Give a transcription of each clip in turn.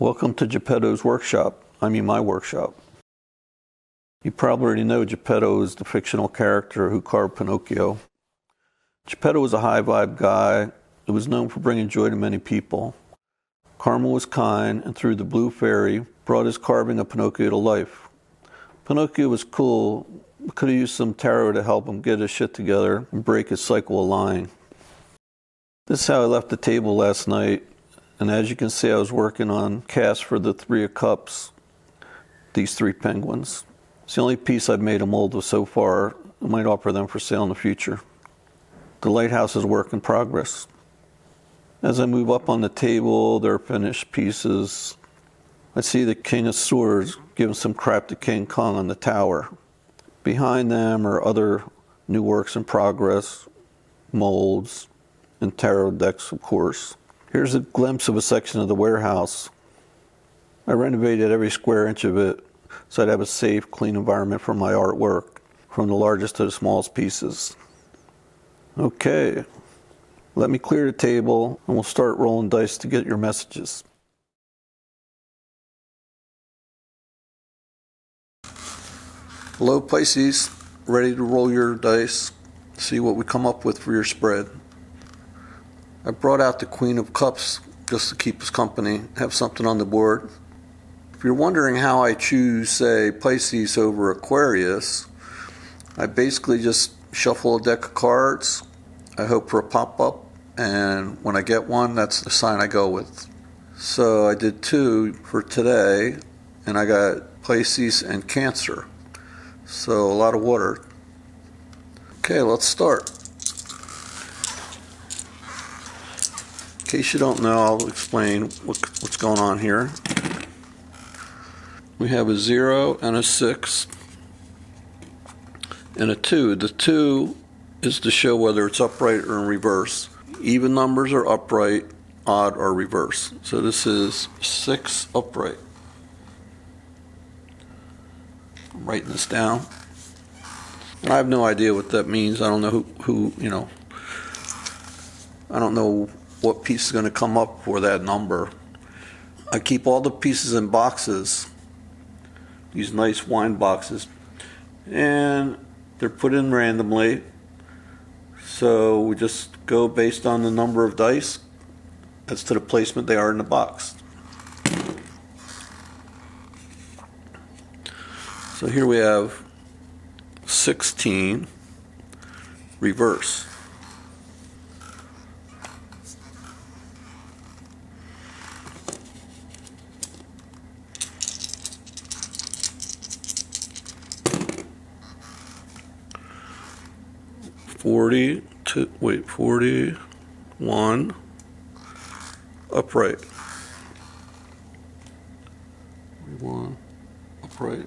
Welcome to Geppetto's workshop. My workshop. You probably already know Geppetto is the fictional character who carved Pinocchio. Geppetto was a high-vibe guy who was known for bringing joy to many people. Karma was kind, and through the Blue Fairy, brought his carving of Pinocchio to life. Pinocchio was cool, but could have used some tarot to help him get his shit together and break his cycle of lying. This is how I left the table last night. And as you can see, I was working on casts for the Three of Cups, these three penguins. It's the only piece I've made a mold of so far. I might offer them for sale in the future. The lighthouse is a work in progress. As I move up on the table, they're finished pieces. I see the King of Swords giving some crap to King Kong on the tower. Behind them are other new works in progress, molds, and tarot decks, of course. Here's a glimpse of a section of the warehouse. I renovated every square inch of it so I'd have a safe, clean environment for my artwork, from the largest to the smallest pieces. Okay, let me clear the table and we'll start rolling dice to get your messages. Hello Pisces, ready to roll your dice, see what we come up with for your spread. I brought out the Queen of Cups just to keep us company, have something on the board. If you're wondering how I choose, say, Pisces over Aquarius, I basically just shuffle a deck of cards. I hope for a pop-up, and when I get one, that's the sign I go with. So I did two for today, and I got Pisces and Cancer. So a lot of water. Okay, let's start. In case you don't know, I'll explain what's going on here. We have a 0 and a 6 and a 2. The 2 is to show whether it's upright or in reverse. Even numbers are upright, odd or reverse. So this is 6 upright. I'm writing this down. I have no idea what that means. I don't know who I don't know what piece is going to come up for that number. I keep all the pieces in boxes, these nice wine boxes, and they're put in randomly. So we just go based on the number of dice as to the placement they are in the box. So here we have 16 reverse. Forty 41 upright. 41 upright.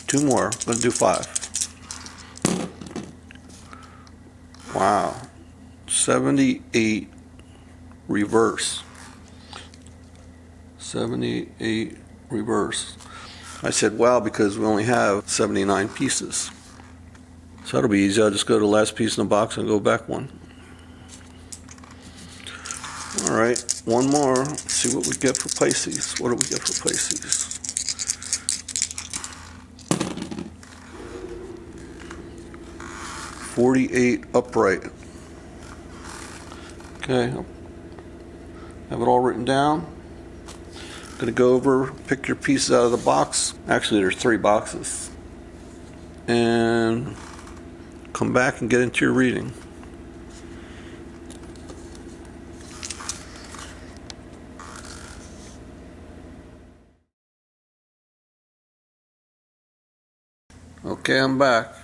Two more. I'm going to do 5. Wow. 78 reverse. 78 reverse. I said, wow, because we only have 79 pieces. So that'll be easy. I'll just go to the last piece in the box and go back one. All right, one more. Let's see what we get for Pisces. What do we get for Pisces? $48 upright. Okay, have it all written down. Going to go over, pick your pieces out of the box. Actually, there's 3 boxes. And come back and get into your reading. Okay, I'm back.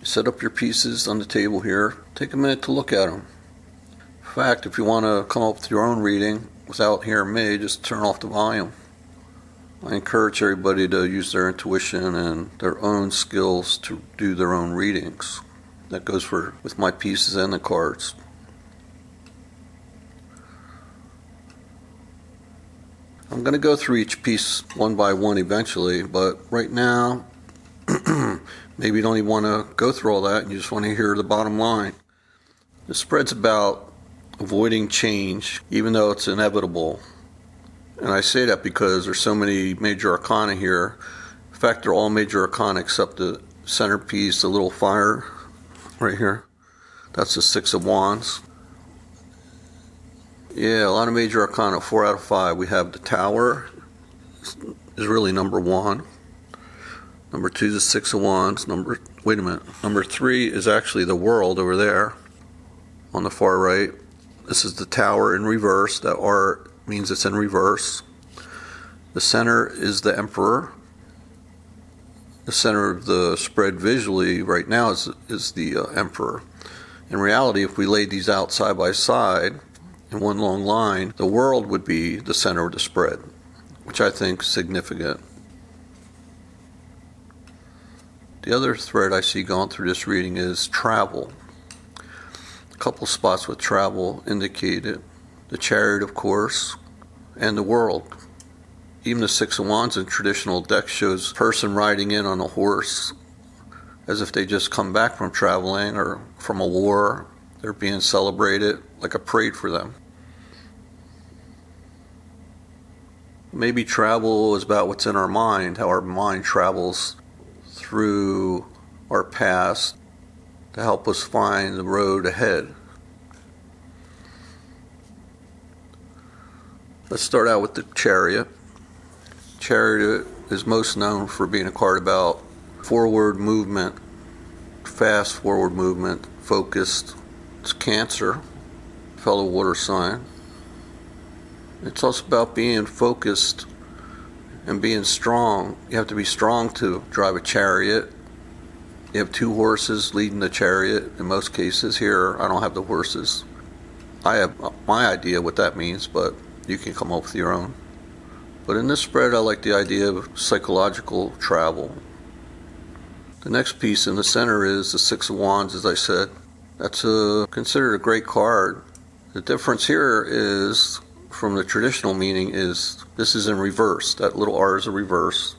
Set up your pieces on the table here. Take a minute to look at them. In fact, if you want to come up with your own reading without hearing me, just turn off the volume. I encourage everybody to use their intuition and their own skills to do their own readings. That goes with my pieces and the cards. I'm going to go through each piece one by one eventually, but right now, maybe you don't even want to go through all that and you just want to hear the bottom line. The spread's about avoiding change, even though it's inevitable. And I say that because there's so many major arcana here. In fact, they're all major arcana except the centerpiece, the little fire right here. That's the Six of Wands. Yeah, a lot of major arcana, 4 out of 5. We have the Tower, is really number 1. Number 2 is the Six of Wands. Number 3 is actually the World over there on the far right. This is the Tower in reverse. That R means it's in reverse. The center is the Emperor. The center of the spread visually right now is the Emperor. In reality, if we laid these out side by side in one long line, the World would be the center of the spread, which I think is significant. The other thread I see going through this reading is travel. A couple spots with travel indicated. The Chariot, of course, and the World. Even the Six of Wands in traditional decks shows a person riding in on a horse as if they just come back from traveling or from a war. They're being celebrated like a parade for them. Maybe travel is about what's in our mind, how our mind travels through our past to help us find the road ahead. Let's start out with the Chariot. Chariot is most known for being a card about forward movement, fast forward movement, focused. It's Cancer, fellow water sign. It's also about being focused and being strong. You have to be strong to drive a chariot. You have 2 horses leading the chariot in most cases. Here, I don't have the horses. I have my idea what that means, but you can come up with your own. But in this spread, I like the idea of psychological travel. The next piece in the center is the Six of Wands, as I said. That's considered a great card. The difference here is, from the traditional meaning, is this is in reverse. That little R is a reverse.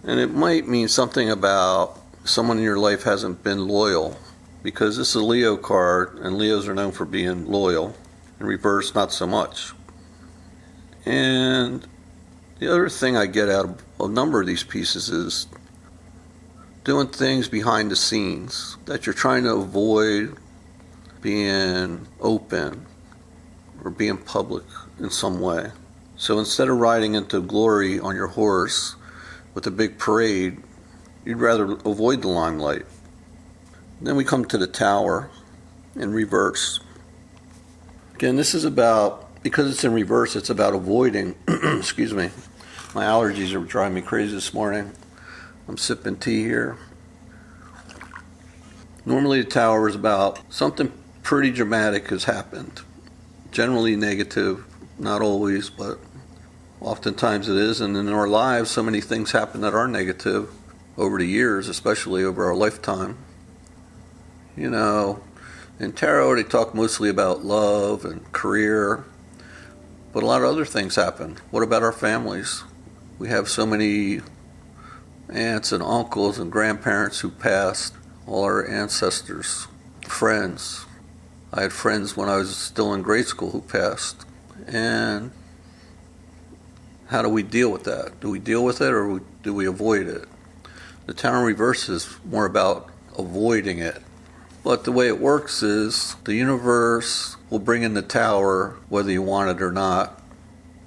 And it might mean something about someone in your life hasn't been loyal, because this is a Leo card, and Leos are known for being loyal. In reverse, not so much. And the other thing I get out of a number of these pieces is doing things behind the scenes that you're trying to avoid being open or being public in some way. So instead of riding into glory on your horse with a big parade, you'd rather avoid the limelight. Then we come to the Tower in reverse. Again, this is about, because it's in reverse, it's about avoiding, excuse me, my allergies are driving me crazy this morning. I'm sipping tea here. Normally the Tower is about something pretty dramatic has happened. Generally negative, not always, but oftentimes it is. And in our lives, so many things happen that are negative over the years, especially over our lifetime. You know, in tarot they talk mostly about love and career, but a lot of other things happen. What about our families? We have so many aunts and uncles and grandparents who passed, all our ancestors, friends. I had friends when I was still in grade school who passed. And how do we deal with that? Do we deal with it or do we avoid it? The Tower in reverse is more about avoiding it. But the way it works is the universe will bring in the Tower whether you want it or not,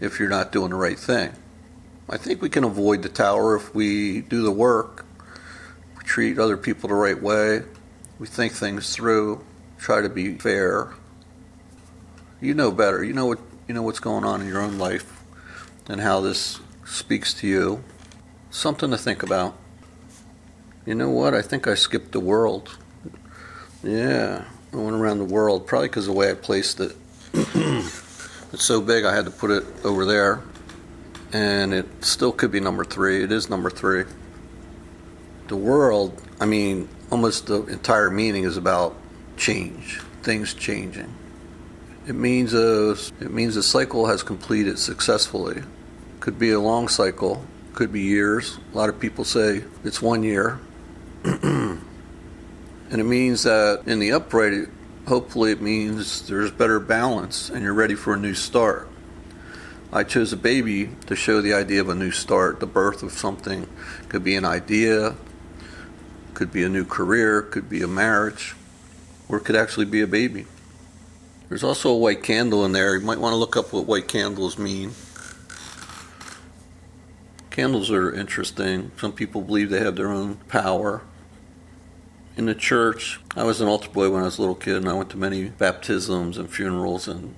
if you're not doing the right thing. I think we can avoid the Tower if we do the work, we treat other people the right way, we think things through, try to be fair. You know better. You know what's going on in your own life and how this speaks to you. Something to think about. You know what? I think I skipped the World. Yeah, I went around the World, probably because of the way I placed it. It's so big I had to put it over there. And it still could be number 3. It is number 3. The World, I mean, almost the entire meaning is about change, things changing. It means a cycle has completed successfully. Could be a long cycle, could be years. A lot of people say it's 1 year. And it means that in the upright, Hopefully it means there's better balance and you're ready for a new start. I chose a baby to show the idea of a new start, the birth of something. Could be an idea, could be a new career, could be a marriage, or it could actually be a baby. There's also a white candle in there. You might want to look up what white candles mean. Candles are interesting. Some people believe they have their own power. In the church, I was an altar boy when I was a little kid, and I went to many baptisms and funerals, and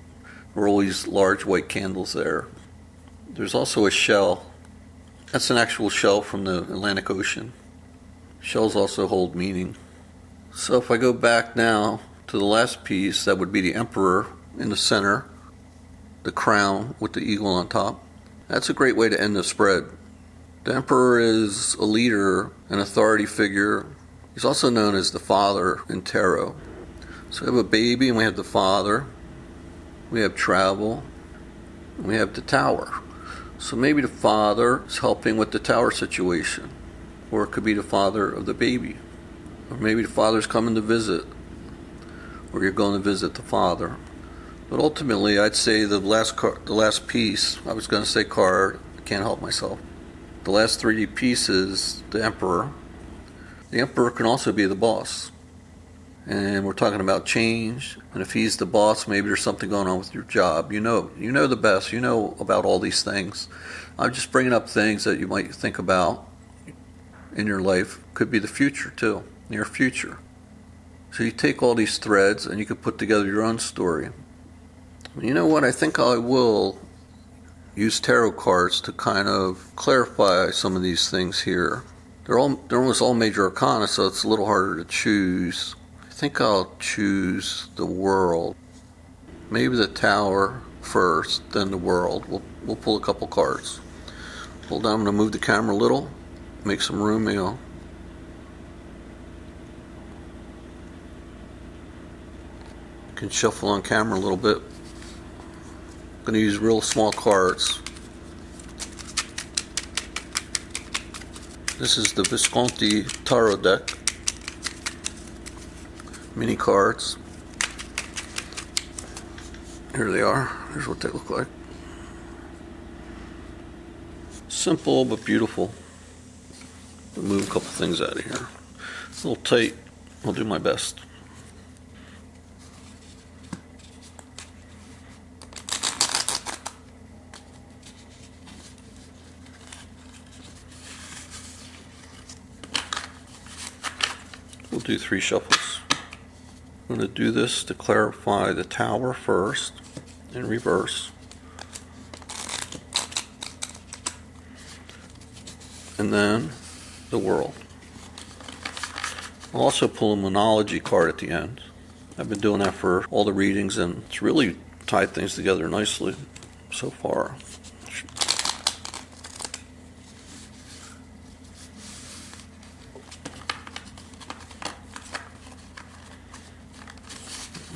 there were always large white candles there. There's also a shell. That's an actual shell from the Atlantic Ocean. Shells also hold meaning. So if I go back now to the last piece, that would be the emperor in the center, the crown with the eagle on top. That's a great way to end the spread. The emperor is a leader, an authority figure. He's also known as the father in tarot. So we have a baby and we have the father. We have travel. And we have the tower. So maybe the father is helping with the tower situation. Or it could be the father of the baby. Or maybe the father's coming to visit. Or you're going to visit the father. But ultimately, I'd say the last piece, I was going to say card, I can't help myself. The last 3D piece is the emperor. The emperor can also be the boss. And we're talking about change. And if he's the boss, maybe there's something going on with your job. You know the best. You know about all these things. I'm just bringing up things that you might think about in your life. Could be the future too, near future. So you take all these threads and you can put together your own story. You know what? I think I will use tarot cards to kind of clarify some of these things here. They're almost all major arcana, so it's a little harder to choose. I think I'll choose the world. Maybe the tower first, then the world. We'll pull a couple cards. Hold on, I'm going to move the camera a little, make some room, you can shuffle on camera a little bit. I'm going to use real small cards. This is the Visconti tarot deck. Mini cards. Here they are. Here's what they look like. Simple but beautiful. I'll move a couple things out of here. A little tight. I'll do my best. We'll do 3 shuffles. I'm going to do this to clarify the tower first in reverse. And then the world. I'll also pull a Moonology card at the end. I've been doing that for all the readings and it's really tied things together nicely so far.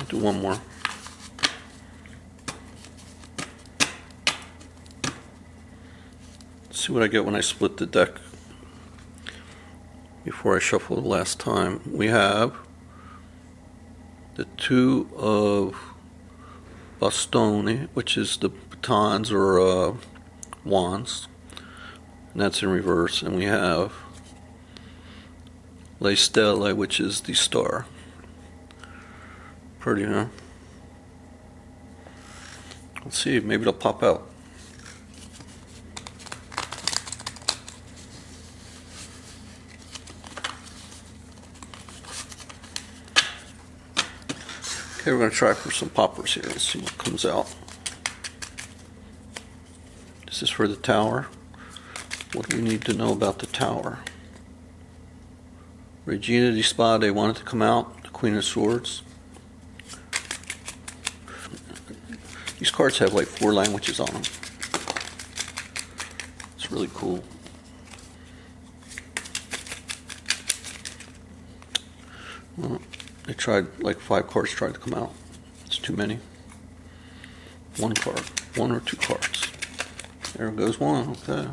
Do one more. Let's see what I get when I split the deck before I shuffle the last time. We have the 2 of bastoni, which is the batons or wands, and that's in reverse. And we have le stelle, which is the star. Pretty, huh? Let's see, maybe it'll pop out. Okay, we're going to try for some poppers here. Let's see what comes out. This is for the tower. What do we need to know about the tower? Regina di Spade wanted to come out, the Queen of Swords. These cards have like 4 languages on them. It's really cool. Well, they tried, like 5 cards tried to come out. It's too many. 1 card. 1 or 2 cards. There goes 1. Okay.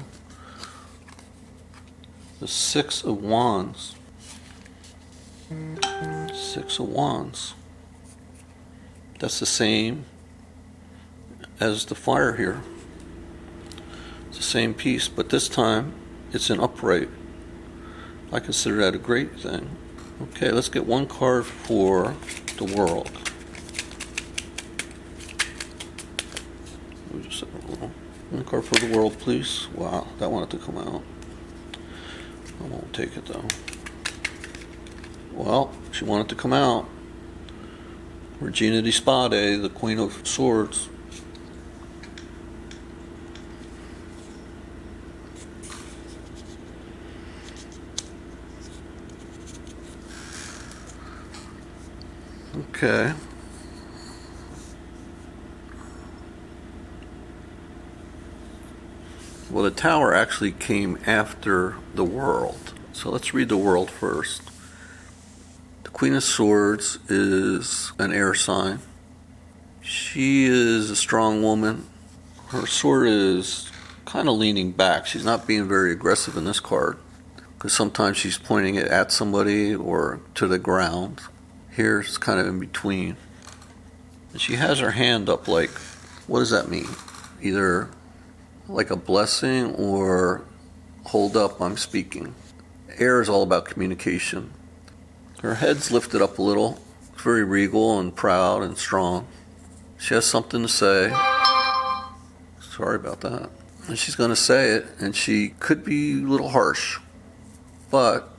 The 6 of Wands. 6 of Wands. That's the same as the fire here. It's the same piece, but this time it's an upright. I consider that a great thing. Okay, let's get one card for the world. One card for the world, please. Wow, that wanted to come out. I won't take it though. Well, she wanted to come out. Regina di Spade, the Queen of Swords. Okay. Well, the Tower actually came after the World. So let's read the World first. The Queen of Swords is an air sign. She is a strong woman. Her sword is kind of leaning back. She's not being very aggressive in this card, because sometimes she's pointing it at somebody or to the ground. Here it's kind of in between. And she has her hand up like, what does that mean? Either like a blessing or hold up, I'm speaking. Air is all about communication. Her head's lifted up a little. It's very regal and proud and strong. She has something to say. Sorry about that. And she's going to say it, and she could be a little harsh. But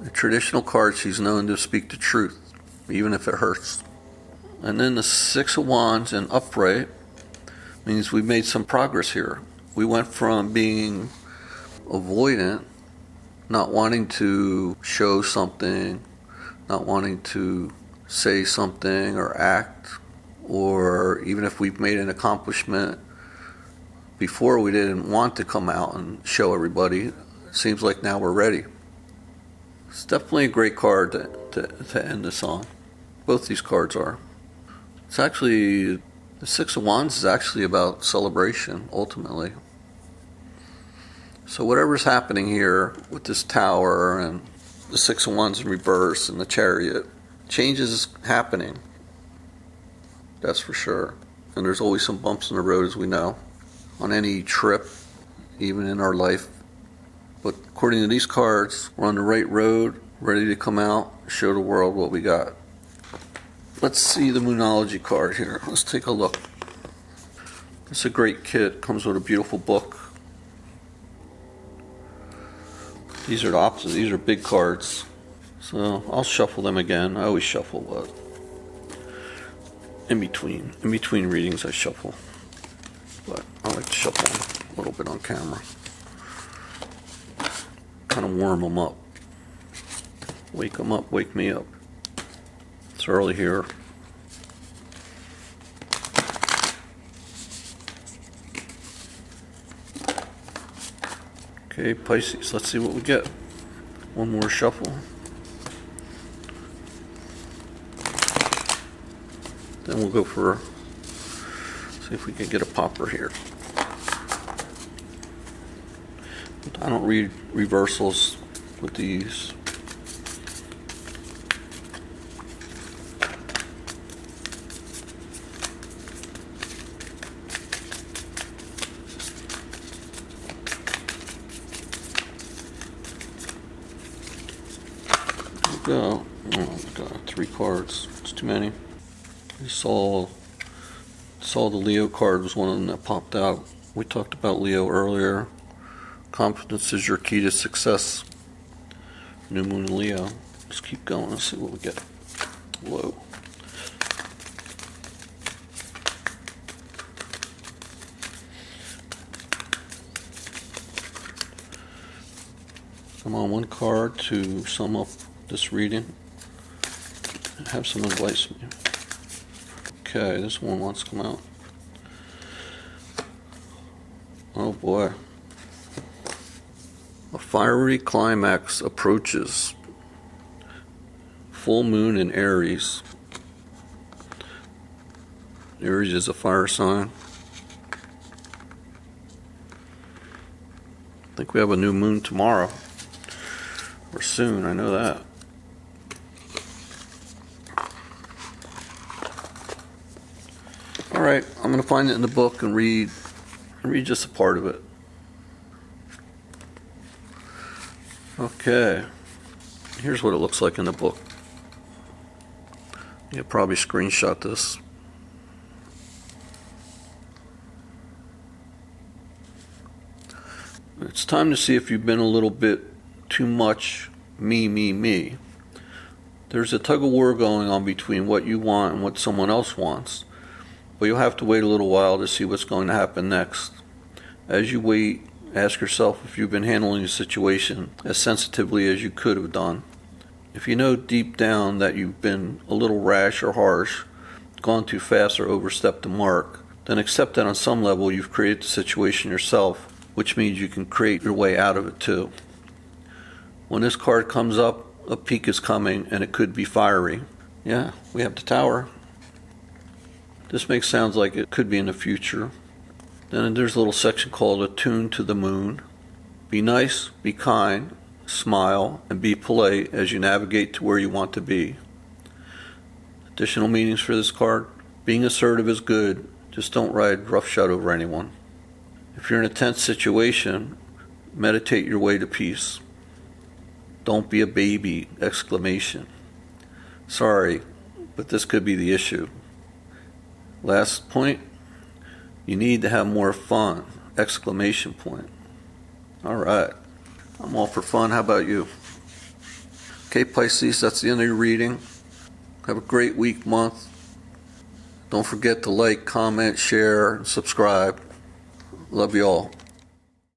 in traditional cards, she's known to speak the truth, even if it hurts. And then the Six of Wands in upright means we've made some progress here. We went from being avoidant, not wanting to show something, not wanting to say something or act, or even if we've made an accomplishment before, we didn't want to come out and show everybody. It seems like now we're ready. It's definitely a great card to end this on. Both these cards are. It's actually, the Six of Wands is actually about celebration, ultimately. So whatever's happening here with this Tower and the Six of Wands in reverse and the Chariot, change is happening. That's for sure. And there's always some bumps in the road, as we know, on any trip, even in our life. But according to these cards, we're on the right road, ready to come out, show the world what we got. Let's see the Moonology card here. Let's take a look. It's a great kit. Comes with a beautiful book. These are the opposite. These are big cards. So I'll shuffle them again. I always shuffle, but in between readings I shuffle. But I like to shuffle a little bit on camera. Kind of warm them up. Wake them up, wake me up. It's early here. Okay, Pisces, let's see what we get. One more shuffle. Then we'll go for, see if we can get a popper here. I don't read reversals with these. Go. Oh my god, 3 cards. It's too many. I saw the Leo card was one of them that popped out. We talked about Leo earlier. Confidence is your key to success. New Moon in Leo. Let's keep going. Let's see what we get. Whoa. Come on, one card to sum up this reading. Have some advice from you. Okay, this one wants to come out. Oh boy. A fiery climax approaches. Full moon in Aries. Aries is a fire sign. I think we have a new moon tomorrow. Or soon, I know that. right, I'm going to find it in the book and read just a part of it. Okay, here's what it looks like in the book. You'll probably screenshot this. It's time to see if you've been a little bit too much me. There's a tug of war going on between what you want and what someone else wants, but you'll have to wait a little while to see what's going to happen next. As you wait, ask yourself if you've been handling the situation as sensitively as you could have done. If you know deep down that you've been a little rash or harsh, gone too fast or overstepped the mark, then accept that on some level you've created the situation yourself, which means you can create your way out of it too. When this card comes up, a peak is coming and it could be fiery. Yeah, we have the Tower. This makes sounds like it could be in the future. Then there's a little section called Attuned to the Moon. Be nice, be kind, smile, and be polite as you navigate to where you want to be. Additional meanings for this card. Being assertive is good, just don't ride roughshod over anyone. If you're in a tense situation, meditate your way to peace. Don't be a baby! Exclamation. Sorry, but this could be the issue. Last point, you need to have more fun! Exclamation point. All right, I'm all for fun. How about you? Okay, Pisces, that's the end of your reading. Have a great week, month. Don't forget to like, comment, share, and subscribe. Love you all.